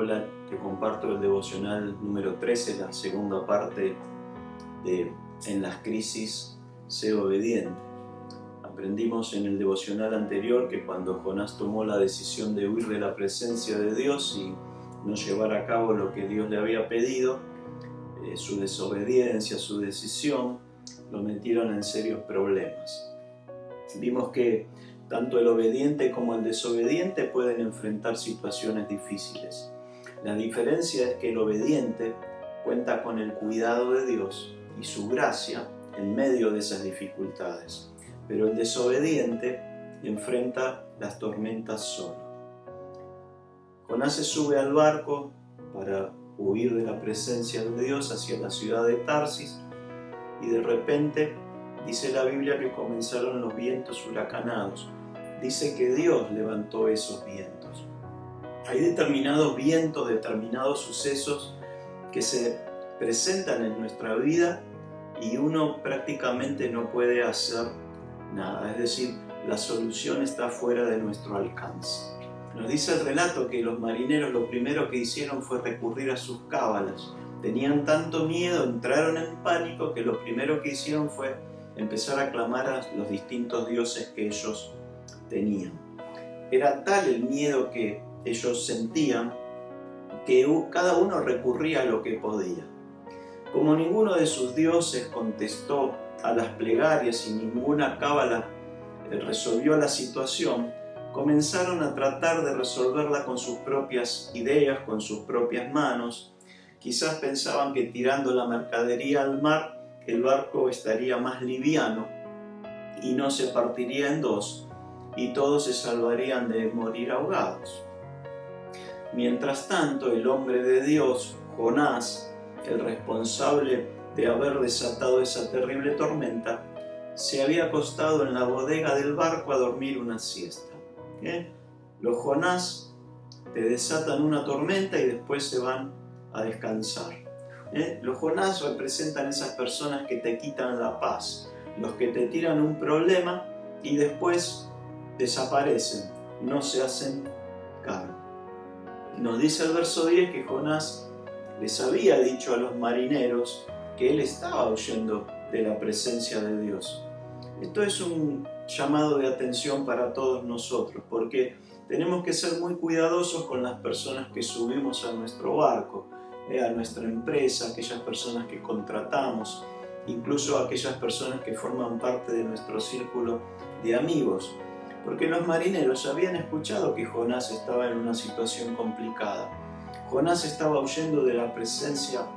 Hola, te comparto el devocional número 13, la segunda parte de En las crisis, sé obediente. Aprendimos en el devocional anterior que cuando Jonás tomó la decisión de huir de la presencia de Dios y no llevar a cabo lo que Dios le había pedido, su desobediencia, su decisión, lo metieron en serios problemas. Vimos que tanto el obediente como el desobediente pueden enfrentar situaciones difíciles. La diferencia es que el obediente cuenta con el cuidado de Dios y su gracia en medio de esas dificultades, pero el desobediente enfrenta las tormentas solo. Jonás se sube al barco para huir de la presencia de Dios hacia la ciudad de Tarsis y de repente dice la Biblia que comenzaron los vientos huracanados. Dice que Dios levantó esos vientos. Hay determinados vientos, determinados sucesos que se presentan en nuestra vida y uno prácticamente no puede hacer nada. Es decir, la solución está fuera de nuestro alcance. Nos dice el relato que los marineros lo primero que hicieron fue recurrir a sus cábalas. Tenían tanto miedo, entraron en pánico, que lo primero que hicieron fue empezar a clamar a los distintos dioses que ellos tenían. Era tal el miedo que ellos sentían que cada uno recurría a lo que podía. Como ninguno de sus dioses contestó a las plegarias y ninguna cábala resolvió la situación, comenzaron a tratar de resolverla con sus propias ideas, con sus propias manos. Quizás pensaban que tirando la mercadería al mar, el barco estaría más liviano y no se partiría en dos, y todos se salvarían de morir ahogados. Mientras tanto, el hombre de Dios, Jonás, el responsable de haber desatado esa terrible tormenta, se había acostado en la bodega del barco a dormir una siesta. Los Jonás te desatan una tormenta y después se van a descansar. Los Jonás representan esas personas que te quitan la paz, los que te tiran un problema y después desaparecen, no se hacen cargo. Nos dice el verso 10 que Jonás les había dicho a los marineros que él estaba huyendo de la presencia de Dios. Esto es un llamado de atención para todos nosotros, porque tenemos que ser muy cuidadosos con las personas que subimos a nuestro barco, a nuestra empresa, aquellas personas que contratamos, incluso aquellas personas que forman parte de nuestro círculo de amigos. Porque los marineros habían escuchado que Jonás estaba en una situación complicada. Jonás estaba huyendo de la presencia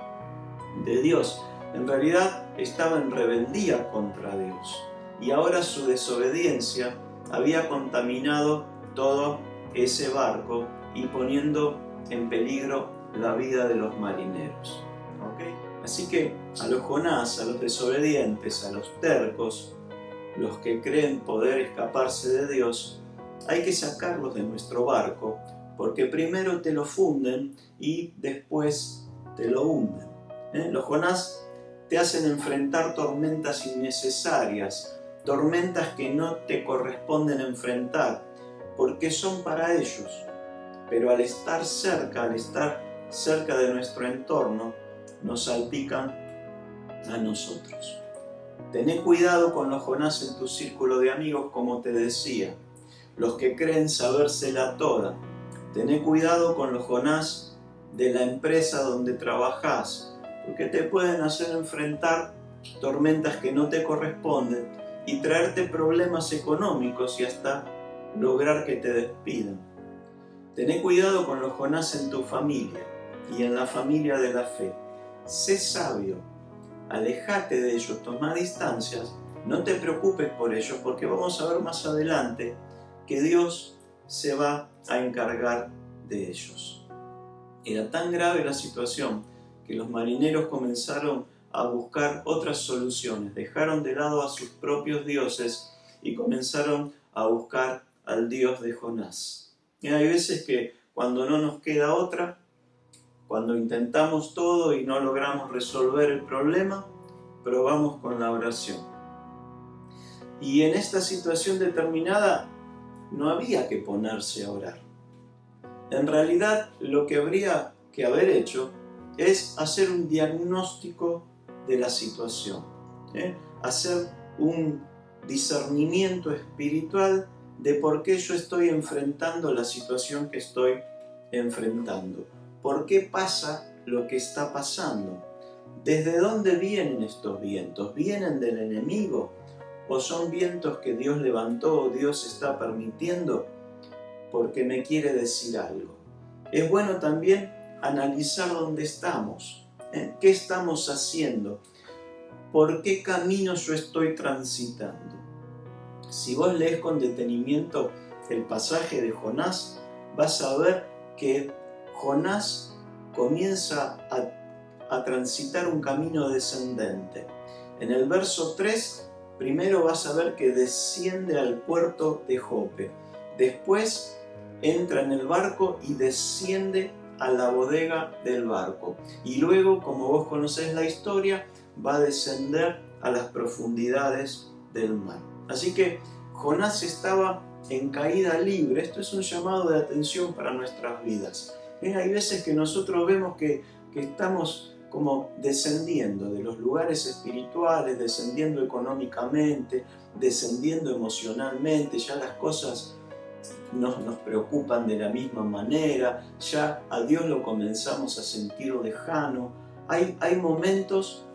de Dios. En realidad estaba en rebeldía contra Dios. Y ahora su desobediencia había contaminado todo ese barco y poniendo en peligro la vida de los marineros. ¿Okay? Así que a los Jonás, a los desobedientes, a los tercos, los que creen poder escaparse de Dios, hay que sacarlos de nuestro barco, porque primero te lo funden y después te lo hunden. Los Jonás te hacen enfrentar tormentas innecesarias, tormentas que no te corresponden enfrentar, porque son para ellos. Pero al estar cerca de nuestro entorno, nos salpican a nosotros. Tené cuidado con los Jonás en tu círculo de amigos, como te decía, los que creen sabérsela toda. Tené cuidado con los Jonás de la empresa donde trabajás, porque te pueden hacer enfrentar tormentas que no te corresponden y traerte problemas económicos y hasta lograr que te despidan. Tené cuidado con los Jonás en tu familia y en la familia de la fe. Sé sabio. Alejate de ellos, toma distancias, no te preocupes por ellos, porque vamos a ver más adelante que Dios se va a encargar de ellos. Era tan grave la situación que los marineros comenzaron a buscar otras soluciones, dejaron de lado a sus propios dioses y comenzaron a buscar al Dios de Jonás. Y hay veces que cuando no nos queda otra, cuando intentamos todo y no logramos resolver el problema, probamos con la oración. Y en esta situación determinada no había que ponerse a orar. En realidad, lo que habría que haber hecho es hacer un diagnóstico de la situación, hacer un discernimiento espiritual de por qué yo estoy enfrentando la situación que estoy enfrentando, por qué pasa lo que está pasando, desde dónde vienen estos vientos, ¿vienen del enemigo o son vientos que Dios levantó o Dios está permitiendo porque me quiere decir algo? Es bueno también analizar dónde estamos, qué estamos haciendo, por qué camino yo estoy transitando. Si vos lees con detenimiento el pasaje de Jonás, vas a ver que Jonás comienza a transitar un camino descendente. En el verso 3, primero vas a ver que desciende al puerto de Jope. Después entra en el barco y desciende a la bodega del barco. Y luego, como vos conocés la historia, va a descender a las profundidades del mar. Así que Jonás estaba en caída libre. Esto es un llamado de atención para nuestras vidas. Hay veces que nosotros vemos que estamos como descendiendo de los lugares espirituales, descendiendo económicamente, descendiendo emocionalmente, ya las cosas nos preocupan de la misma manera, ya a Dios lo comenzamos a sentir lejano. Hay momentos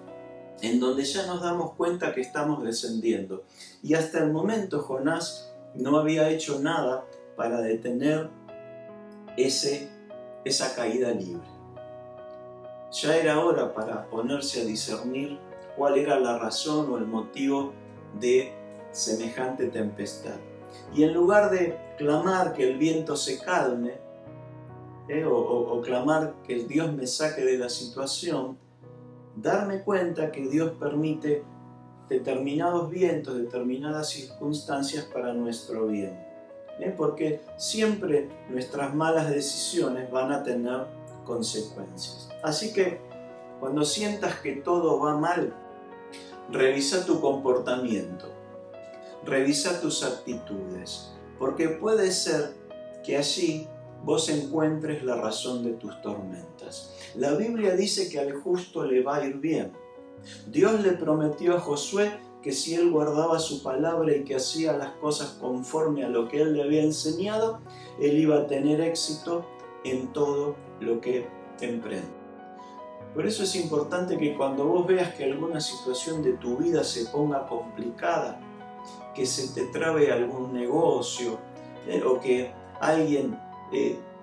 en donde ya nos damos cuenta que estamos descendiendo. Y hasta el momento Jonás no había hecho nada para detener esa caída libre. Ya era hora para ponerse a discernir cuál era la razón o el motivo de semejante tempestad. Y en lugar de clamar que el viento se calme, o clamar que Dios me saque de la situación, darme cuenta que Dios permite determinados vientos, determinadas circunstancias para nuestro bien. Porque siempre nuestras malas decisiones van a tener consecuencias. Así que cuando sientas que todo va mal, revisa tu comportamiento, revisa tus actitudes, porque puede ser que allí vos encuentres la razón de tus tormentas. La Biblia dice que al justo le va a ir bien. Dios le prometió a Josué que si él guardaba su palabra y que hacía las cosas conforme a lo que él le había enseñado, él iba a tener éxito en todo lo que emprende. Por eso es importante que cuando vos veas que alguna situación de tu vida se ponga complicada, que se te trabe algún negocio, o que alguien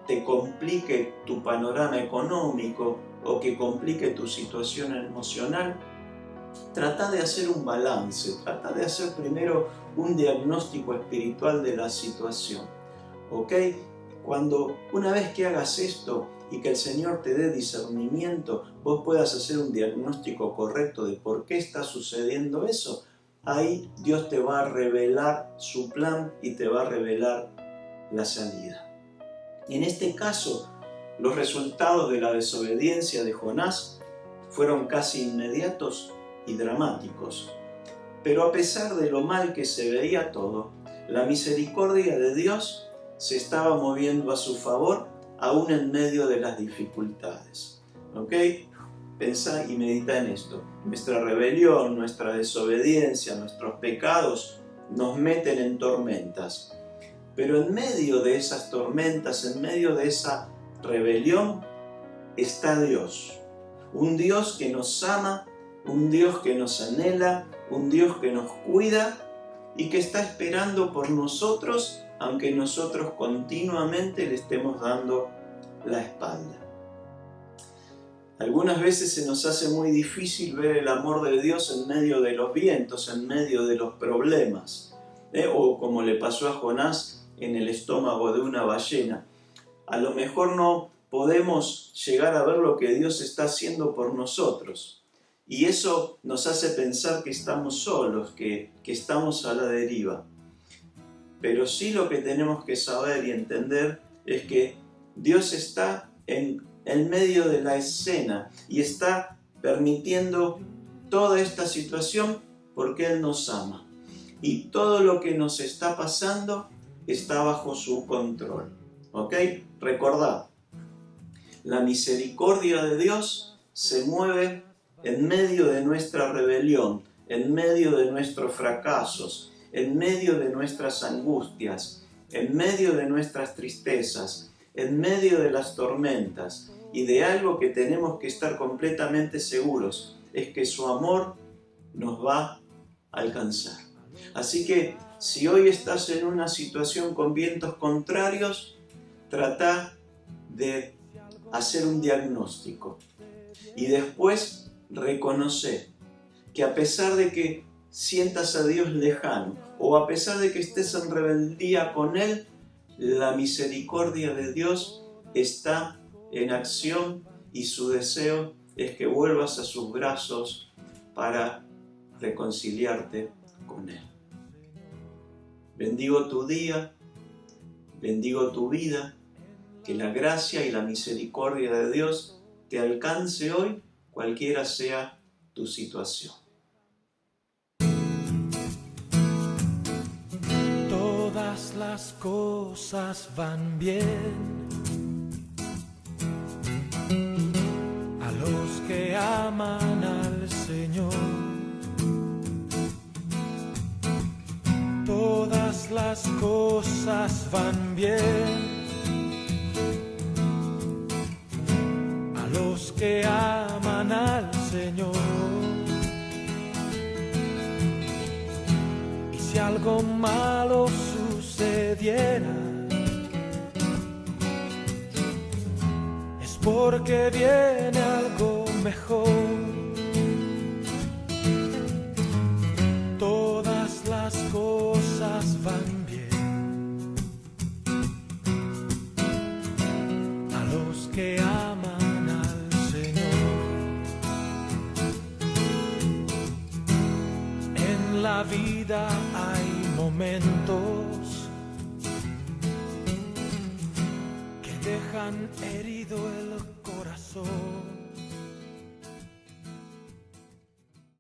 te complique tu panorama económico, o que complique tu situación emocional, trata de hacer un balance, trata de hacer primero un diagnóstico espiritual de la situación. ¿Ok? Una vez que hagas esto y que el Señor te dé discernimiento, vos puedas hacer un diagnóstico correcto de por qué está sucediendo eso, ahí Dios te va a revelar su plan y te va a revelar la salida. Y en este caso, los resultados de la desobediencia de Jonás fueron casi inmediatos y dramáticos. Pero a pesar de lo mal que se veía todo, la misericordia de Dios se estaba moviendo a su favor aún en medio de las dificultades. ¿Ok? Pensá y medita en esto. Nuestra rebelión, nuestra desobediencia, nuestros pecados nos meten en tormentas. Pero en medio de esas tormentas, en medio de esa rebelión, está Dios. Un Dios que nos ama, un Dios que nos anhela, un Dios que nos cuida y que está esperando por nosotros, aunque nosotros continuamente le estemos dando la espalda. Algunas veces se nos hace muy difícil ver el amor de Dios en medio de los vientos, en medio de los problemas, o como le pasó a Jonás en el estómago de una ballena. A lo mejor no podemos llegar a ver lo que Dios está haciendo por nosotros, y eso nos hace pensar que estamos solos, que estamos a la deriva. Pero sí lo que tenemos que saber y entender es que Dios está en medio de la escena y está permitiendo toda esta situación porque Él nos ama. Y todo lo que nos está pasando está bajo su control. ¿Ok? Recordá, la misericordia de Dios se mueve en medio de nuestra rebelión, en medio de nuestros fracasos, en medio de nuestras angustias, en medio de nuestras tristezas, en medio de las tormentas. Y de algo que tenemos que estar completamente seguros, es que su amor nos va a alcanzar. Así que si hoy estás en una situación con vientos contrarios, trata de hacer un diagnóstico y después reconocer que a pesar de que sientas a Dios lejano o a pesar de que estés en rebeldía con Él, la misericordia de Dios está en acción y su deseo es que vuelvas a sus brazos para reconciliarte con Él. Bendigo tu día, bendigo tu vida, que la gracia y la misericordia de Dios te alcance hoy, cualquiera sea tu situación. Todas las cosas van bien a los que aman al Señor. Todas las cosas van bien a los que aman al Señor. Y si algo malo sucediera, es porque viene algo mejor. Todas las cosas van bien a los que aman al Señor. En la vida hay momentos que dejan herido el corazón.